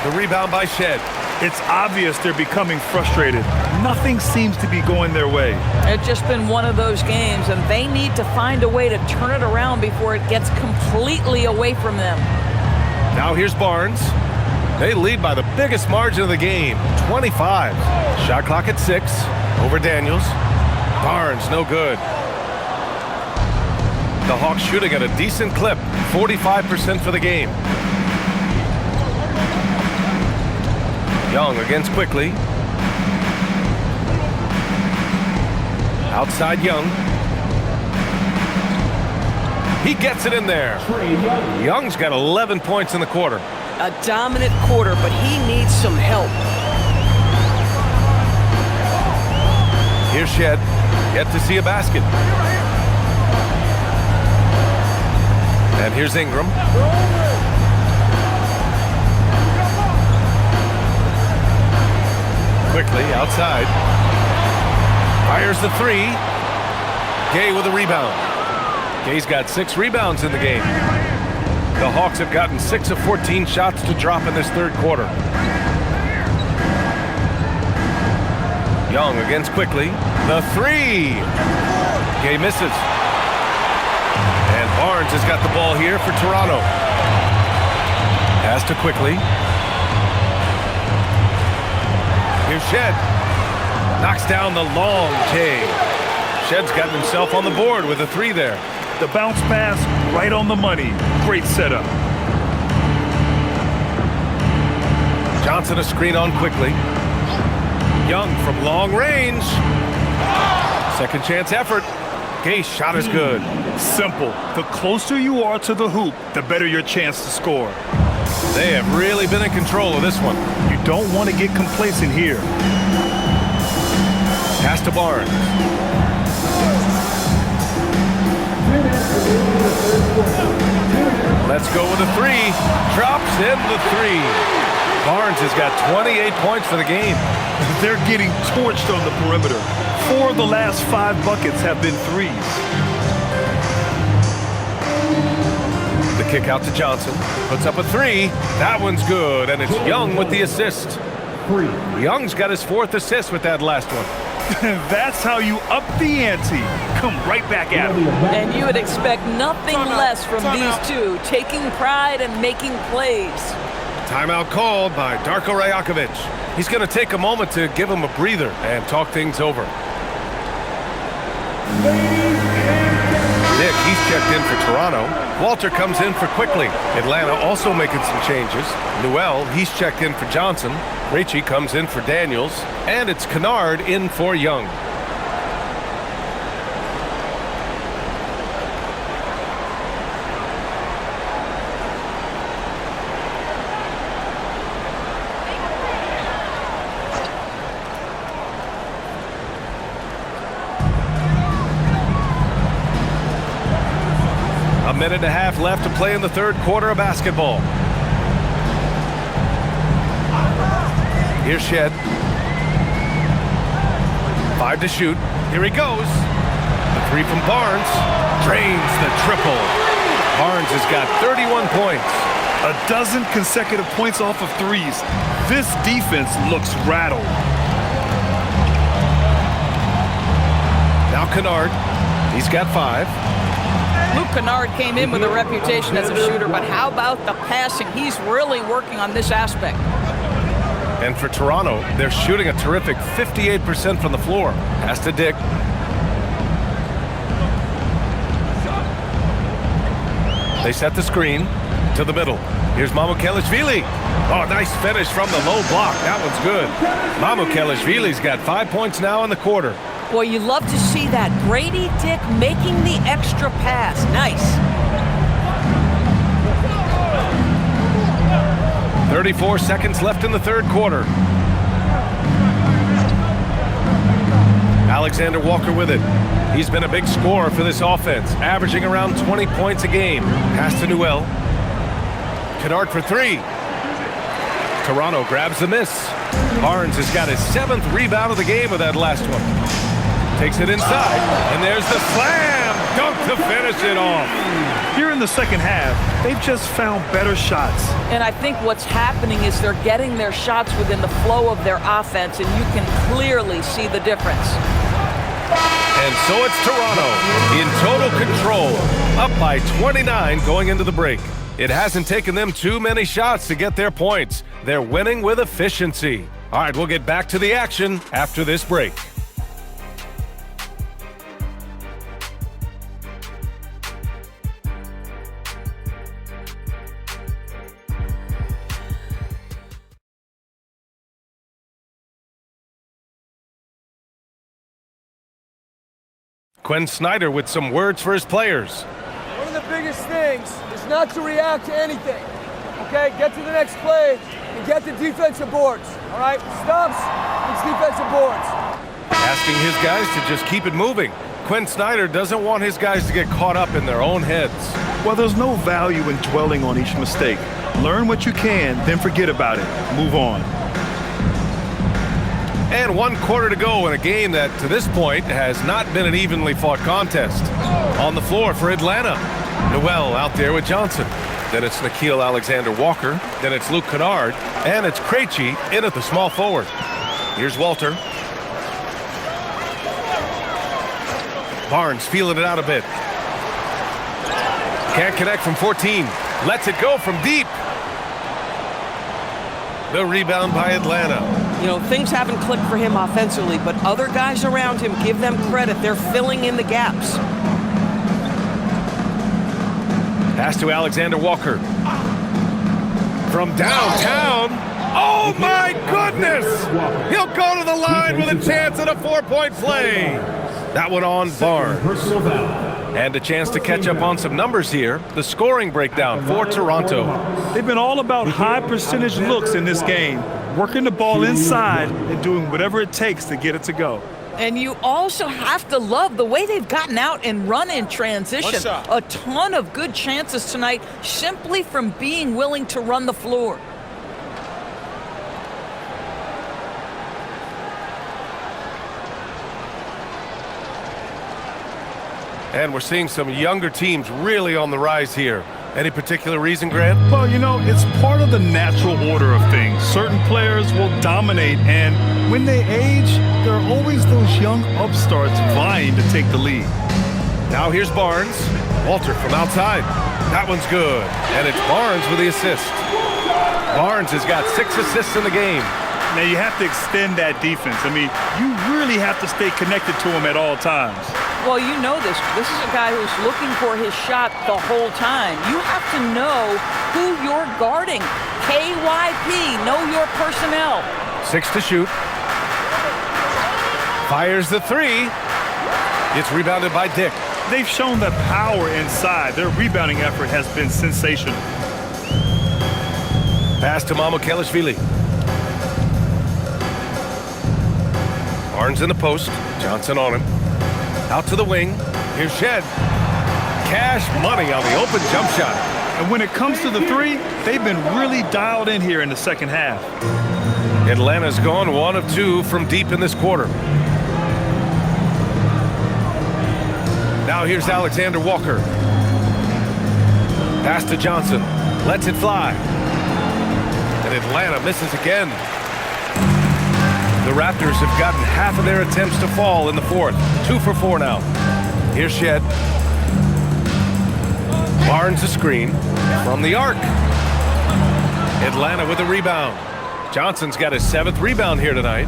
The rebound by Shed. It's obvious they're becoming frustrated. Nothing seems to be going their way. It's just been one of those games, and they need to find a way to turn it around before it gets completely away from them. Now here's Barnes. They lead by the biggest margin of the game, 25. Shot clock at 6. Over Daniels. Barnes, no good. The Hawks shooting at a decent clip, 45% for the game. Young against Quickly. Outside Young. He gets it in there. Young's got 11 points in the quarter. A dominant quarter, but he needs some help. Here's Shed. Yet to see a basket. And here's Ingram. Quickly outside. Fires the 3. Gay with a rebound. Gay's got 6 rebounds in the game. The Hawks have gotten 6 of 14 shots to drop in this third quarter. Young against Quickly. The 3. Gay misses. And Barnes has got the ball here for Toronto. Pass to Quickly. Here's Shed. Knocks down the long J. Shed's gotten himself on the board with a 3 there. The bounce pass right on the money. Great setup. Johnson a screen on Quickly. Young from long range. Second chance effort. Gay's shot is good. Simple. The closer you are to the hoop, the better your chance to score. They have really been in control of this one. You don't want to get complacent here. Pass to Barnes. Let's go with a 3. Drops in the 3. Barnes has got 28 points for the game. They're getting torched on the perimeter. 4 of the last 5 buckets have been 3s. The kick out to Johnson. Puts up a 3. That one's good, and it's Young with the assist. Young's got his 4th assist with that last one. That's how you up the ante. Come right back at him. And you would expect nothing less from these two, taking pride and making plays. Timeout called by Darko Rajakovic. He's going to take a moment to give him a breather and talk things over. Nick, he's checked in for Toronto. Walter comes in for Quickly. Atlanta also making some changes. Newell, he's checked in for Johnson. Ricci comes in for Daniels. And it's Kennard in for Young. A minute and a half left to play in the third quarter of basketball. Here's Shed. 5 to shoot. Here he goes. The 3 from Barnes. Drains the triple. Barnes has got 31 points. 12 consecutive points off of 3s. This defense looks rattled. Now Kennard. He's got 5. Luke Kennard came in with a reputation as a shooter, but how about the passing? He's really working on this aspect. And for Toronto, they're shooting a terrific 58% from the floor. Pass to Dick. They set the screen to the middle. Here's Mamukelashvili. Oh, nice finish from the low block. That one's good. Mamukelashvili's got 5 points now in the quarter. Boy, you love to see that. Grady Dick making the extra pass. Nice. 34 seconds left in the third quarter. Alexander Walker with it. He's been a big scorer for this offense, averaging around 20 points a game. Pass to Newell. Kennard for 3. Toronto grabs the miss. Barnes has got his 7th rebound of the game with that last one. Takes it inside, and there's the slam dunk to finish it off. Here in the second half, they've just found better shots. And I think what's happening is they're getting their shots within the flow of their offense, and you can clearly see the difference. And so it's Toronto in total control, up by 29 going into the break. It hasn't taken them too many shots to get their points. They're winning with efficiency. All right, we'll get back to the action after this break. Quinn Snyder with some words for his players. One of the biggest things is not to react to anything. Okay, get to the next play and get the defensive boards. All right, stops, it's defensive boards. Asking his guys to just keep it moving. Quinn Snyder doesn't want his guys to get caught up in their own heads. Well, there's no value in dwelling on each mistake. Learn what you can, then forget about it. Move on. And 1 quarter to go in a game that, to this point, has not been an evenly fought contest. On the floor for Atlanta. Noel out there with Johnson. Then it's Nickeil Alexander-Walker. Then it's Luke Kennard. And it's Krejci in at the small forward. Here's Walter. Barnes feeling it out a bit. Can't connect from 14. Lets it go from deep. The rebound by Atlanta. You know, things haven't clicked for him offensively, but other guys around him, give them credit. They're filling in the gaps. Pass to Alexander Walker. From downtown. Oh, my goodness! He'll go to the line with a chance at a 4-point play. That one on Barnes. And a chance to catch up on some numbers here. The scoring breakdown for Toronto. They've been all about high percentage looks in this game, working the ball inside and doing whatever it takes to get it to go. And you also have to love the way they've gotten out and run in transition. A ton of good chances tonight simply from being willing to run the floor. And we're seeing some younger teams really on the rise here. Any particular reason, Grant? Well, you know, it's part of the natural order of things. Certain players will dominate, and when they age, there are always those young upstarts vying to take the lead. Now here's Barnes. Walter from outside. That one's good. And it's Barnes with the assist. Barnes has got 6 assists in the game. Now you have to extend that defense. I mean, you really have to stay connected to him at all times. Well, you know this. This is a guy who's looking for his shot the whole time. You have to know who you're guarding. KYP, know your personnel. 6 to shoot. Fires the 3. It's rebounded by Dick. They've shown that power inside. Their rebounding effort has been sensational. Pass to Mamukelashvili. Barnes in the post. Johnson on him. Out to the wing. Here's Shed. Cash money on the open jump shot. And when it comes to the 3, they've been really dialed in here in the second half. Atlanta's gone 1 of 2 from deep in this quarter. Now here's Alexander Walker. Pass to Johnson. Lets it fly. And Atlanta misses again. The Raptors have gotten half of their attempts to fall in the 4th. 2 for 4 now. Here's Shed. Barnes a screen from the arc. Atlanta with a rebound. Johnson's got his 7th rebound here tonight.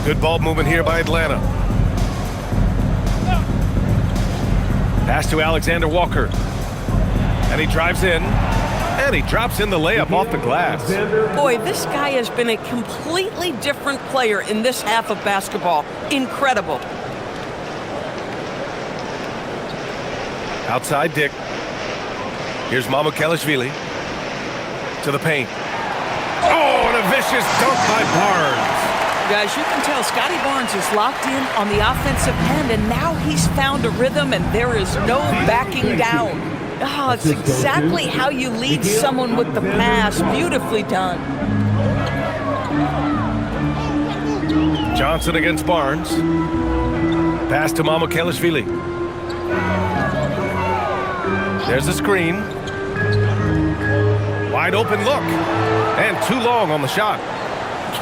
Good ball movement here by Atlanta. Pass to Alexander Walker. And he drives in. And he drops in the layup off the glass. Boy, this guy has been a completely different player in this half of basketball. Incredible. Outside Dick. Here's Mamukelashvili. To the paint. Oh, and a vicious dunk by Barnes. Guys, you can tell Scotty Barnes is locked in on the offensive end, and now he's found a rhythm, and there is no backing down. Oh, it's exactly how you lead someone with the pass. Beautifully done. Johnson against Barnes. Pass to Mamukelashvili. There's a screen. Wide open look. And too long on the shot.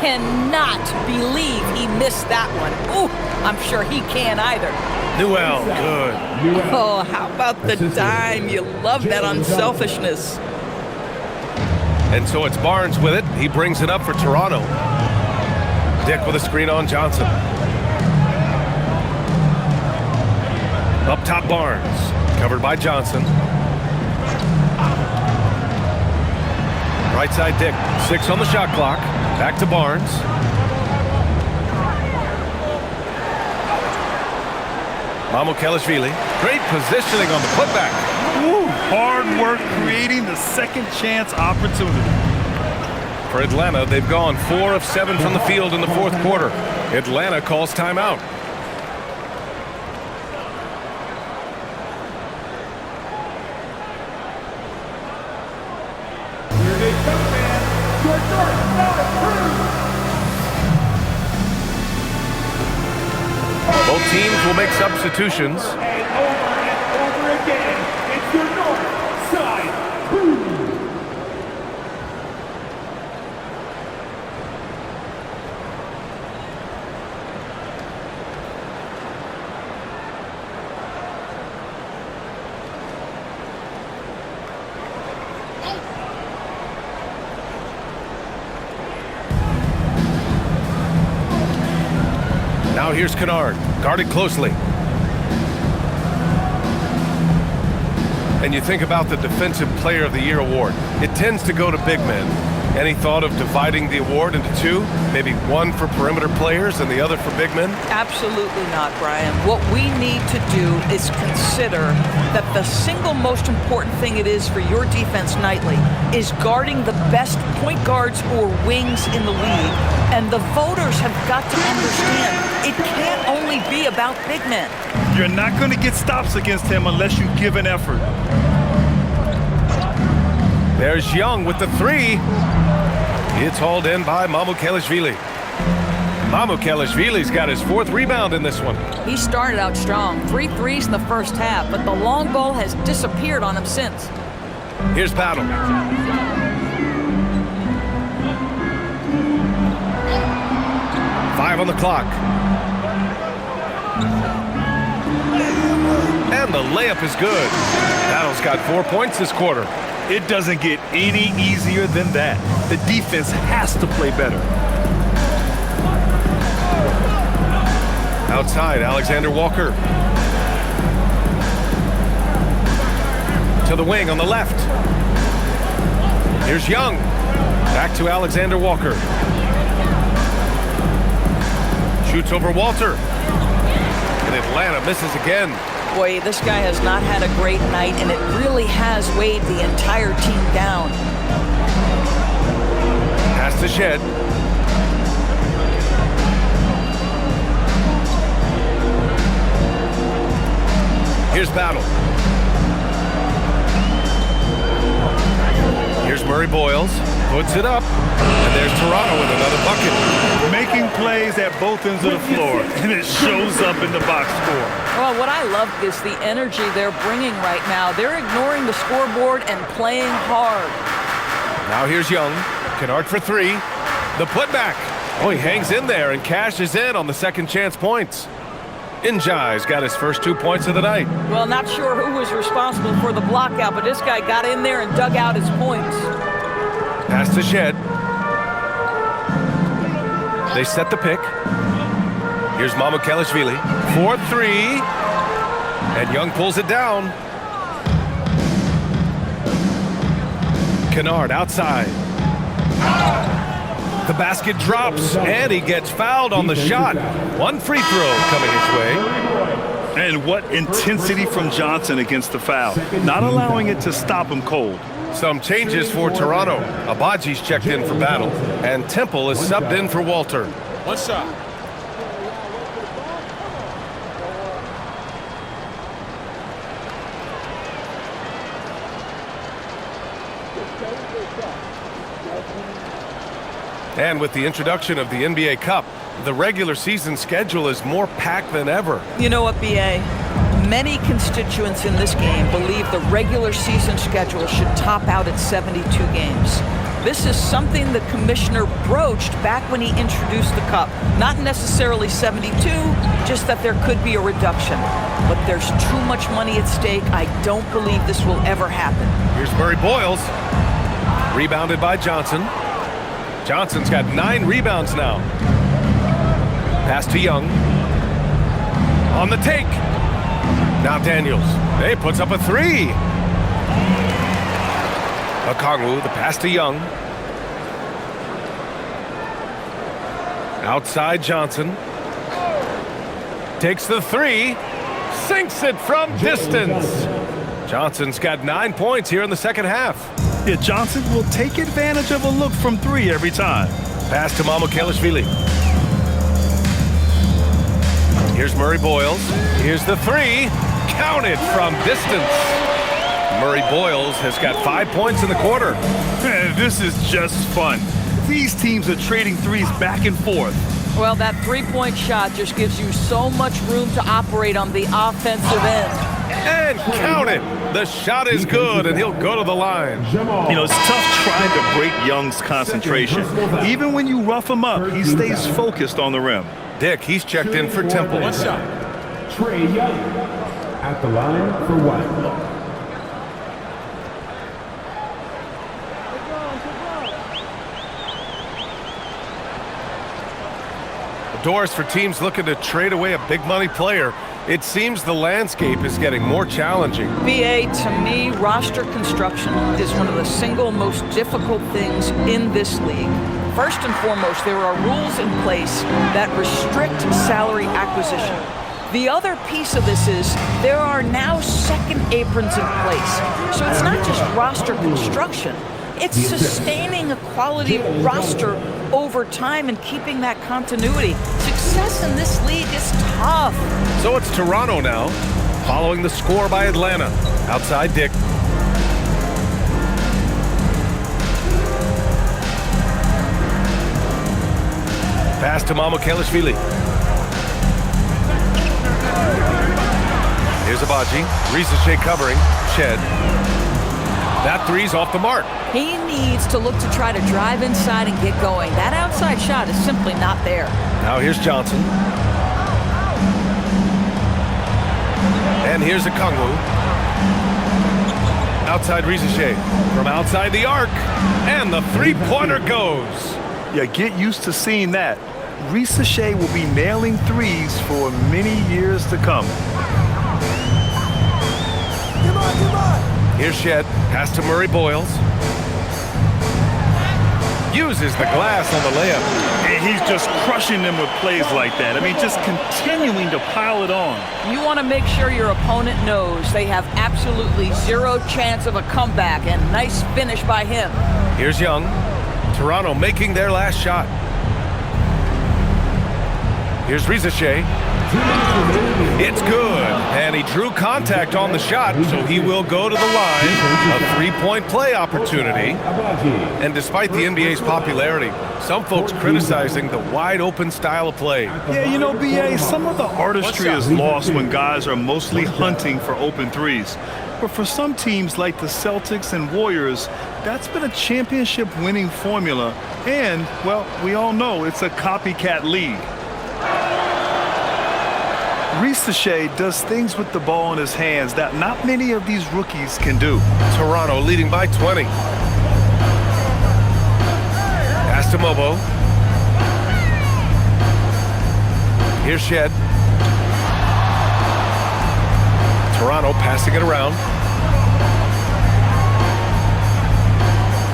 Cannot believe he missed that one. Ooh, I'm sure he can't either. Newell, good. Oh, how about the dime? You love that unselfishness. And so it's Barnes with it. He brings it up for Toronto. Dick with a screen on Johnson. Up top, Barnes. Covered by Johnson. Right side, Dick. 6 on the shot clock. Back to Barnes. Mamukelashvili. Great positioning on the putback. Ooh, hard work creating the second chance opportunity. For Atlanta, they've gone 4 of 7 from the field in the fourth quarter. Atlanta calls timeout. Both teams will make substitutions. And over again, it's your north side crew. Now here's Kennard, guarded closely. And you think about the Defensive Player of the Year award. It tends to go to big men. Any thought of dividing the award into 2? Maybe one for perimeter players and the other for big men? Absolutely not, Brian. What we need to do is consider that the single most important thing it is for your defense nightly is guarding the best point guards or wings in the league. And the voters have got to understand it can't only be about big men. You're not going to get stops against him unless you give an effort. There's Young with the 3. It's hauled in by Mamukelashvili. Mamukelashvili's got his 4th rebound in this one. He started out strong, 3 threes in the first half, but the long ball has disappeared on him since. Here's Battle. Five on the clock. And the layup is good. Battle's got 4 points this quarter. It doesn't get any easier than that. The defense has to play better. Outside, Alexander Walker. To the wing on the left. Here's Young. Back to Alexander Walker. Shoots over Walter. And Atlanta misses again. Boy, this guy has not had a great night, and it really has weighed the entire team down. Pass to Shed. Here's Battle. Here's Murray Boyles. Puts it up. And there's Toronto with another bucket. Making plays at both ends of the floor, and it shows up in the box score. Well, what I love is the energy they're bringing right now. They're ignoring the scoreboard and playing hard. Now here's Young. Kennard for 3. The putback. Oh, he hangs in there and cashes in on the second chance points. Njai's got his first 2 points of the night. Well, not sure who was responsible for the block out, but this guy got in there and dug out his points. Pass to Shed. They set the pick. Here's Mamukelashvili. 4-3. And Young pulls it down. Kennard outside. The basket drops, and he gets fouled on the shot. 1 free throw coming his way. And what intensity from Johnson against the foul. Not allowing it to stop him cold. Some changes for Toronto. Abaji's checked in for Battle, and Temple is subbed in for Walter. 1 shot. And with the introduction of the NBA Cup, the regular season schedule is more packed than ever. You know what, B.A.? Many constituents in this game believe the regular season schedule should top out at 72 games. This is something the commissioner broached back when he introduced the cup. Not necessarily 72, just that there could be a reduction. But there's too much money at stake. I don't believe this will ever happen. Here's Murray Boyles. Rebounded by Johnson. Johnson's got 9 rebounds now. Pass to Young. On the take. Now Daniels. He puts up a 3. Okongwu, the pass to Young. Outside Johnson. Takes the 3. Sinks it from distance. Johnson's got 9 points here in the second half. Yeah, Johnson will take advantage of a look from 3 every time. Pass to Mamukelashvili. Here's Murray Boyles. Here's the 3. Counted from distance. Murray Boyles has got 5 points in the quarter. This is just fun. These teams are trading threes back and forth. Well, that three-point shot just gives you so much room to operate on the offensive end. And count it. The shot is good, and he'll go to the line. You know, it's tough trying to break Young's concentration. Even when you rough him up, he stays focused on the rim. Dick, he's checked in for Temple. One shot. Trae Young at the line for 1. Doors for teams looking to trade away a big money player. It seems the landscape is getting more challenging. BA, to me, roster construction is one of the single most difficult things in this league. First and foremost, there are rules in place that restrict salary acquisition. The other piece of this is there are now second aprons in place. So it's not just roster construction. It's sustaining a quality roster over time and keeping that continuity. Success in this league is tough. So it's Toronto now, following the score by Atlanta. Outside Dick. Pass to Mamukelashvili. Here's Abaji. Risache covering. Shed. That 3's off the mark. He needs to look to try to drive inside and get going. That outside shot is simply not there. Now here's Johnson. And here's Okongwu. Outside Risache. From outside the arc. And the three-pointer goes. Yeah, get used to seeing that. Risache will be nailing threes for many years to come. Come on, come on. Here's Shed. Pass to Murray Boyles. Uses the glass on the layup. And he's just crushing them with plays like that. I mean, just continuing to pile it on. You want to make sure your opponent knows they have absolutely zero chance of a comeback, and nice finish by him. Here's Young. Toronto making their last shot. Here's Risache. It's good, and he drew contact on the shot, so he will go to the line. A three-point play opportunity. And despite the NBA's popularity, some folks criticizing the wide-open style of play. Yeah, you know, BA, some of the artistry is lost when guys are mostly hunting for open threes. But for some teams like the Celtics and Warriors, that's been a championship-winning formula. And, well, we all know it's a copycat league. Risache does things with the ball in his hands that not many of these rookies can do. Toronto leading by 20. Pass to Mobo. Here's Shed. Toronto passing it around.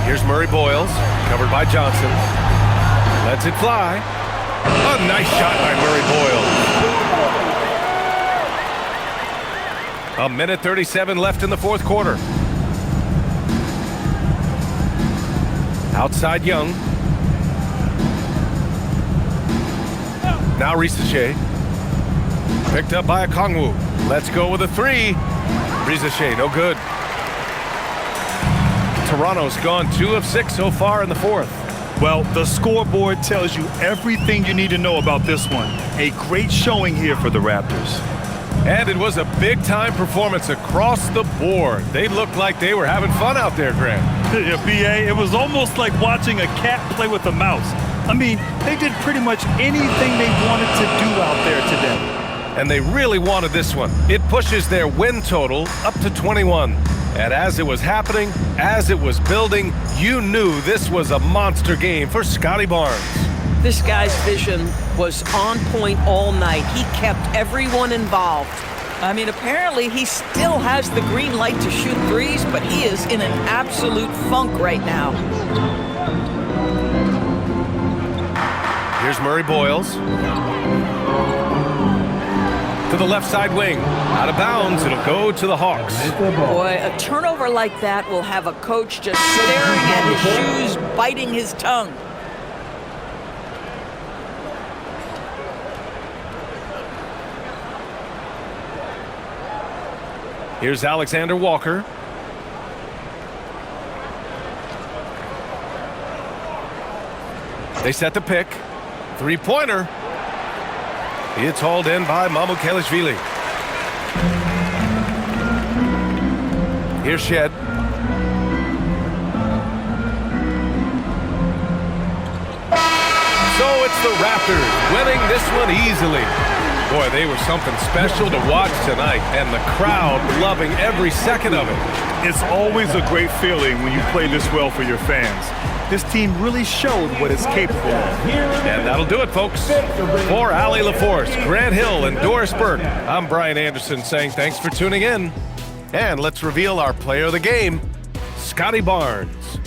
Here's Murray Boyles, covered by Johnson. Lets it fly. A nice shot by Murray Boyles. A minute 37 left in the fourth quarter. Outside Young. Now Risache. Picked up by Okongwu. Let's go with a 3. Risache, no good. Toronto's gone 2 of 6 so far in the fourth. Well, the scoreboard tells you everything you need to know about this one. A great showing here for the Raptors. And it was a big-time performance across the board. They looked like they were having fun out there, Grant. Yeah, BA, it was almost like watching a cat play with a mouse. I mean, they did pretty much anything they wanted to do out there today. And they really wanted this one. It pushes their win total up to 21. And as it was happening, as it was building, you knew this was a monster game for Scotty Barnes. This guy's vision was on point all night. He kept everyone involved. I mean, apparently he still has the green light to shoot threes, but he is in an absolute funk right now. Here's Murray Boyles. To the left side wing. Out of bounds, it'll go to the Hawks. Boy, a turnover like that will have a coach just staring at his shoes, biting his tongue. Here's Alexander Walker. They set the pick. Three-pointer. It's hauled in by Mamukelishvili. Here's Shed. So it's the Raptors winning this one easily. Boy, they were something special to watch tonight, and the crowd loving every second of it. It's always a great feeling when you play this well for your fans. This team really showed what it's capable of. And that'll do it, folks. For Allie LaForce, Grant Hill, and Doris Burke, I'm Brian Anderson saying thanks for tuning in. And let's reveal our player of the game, Scotty Barnes.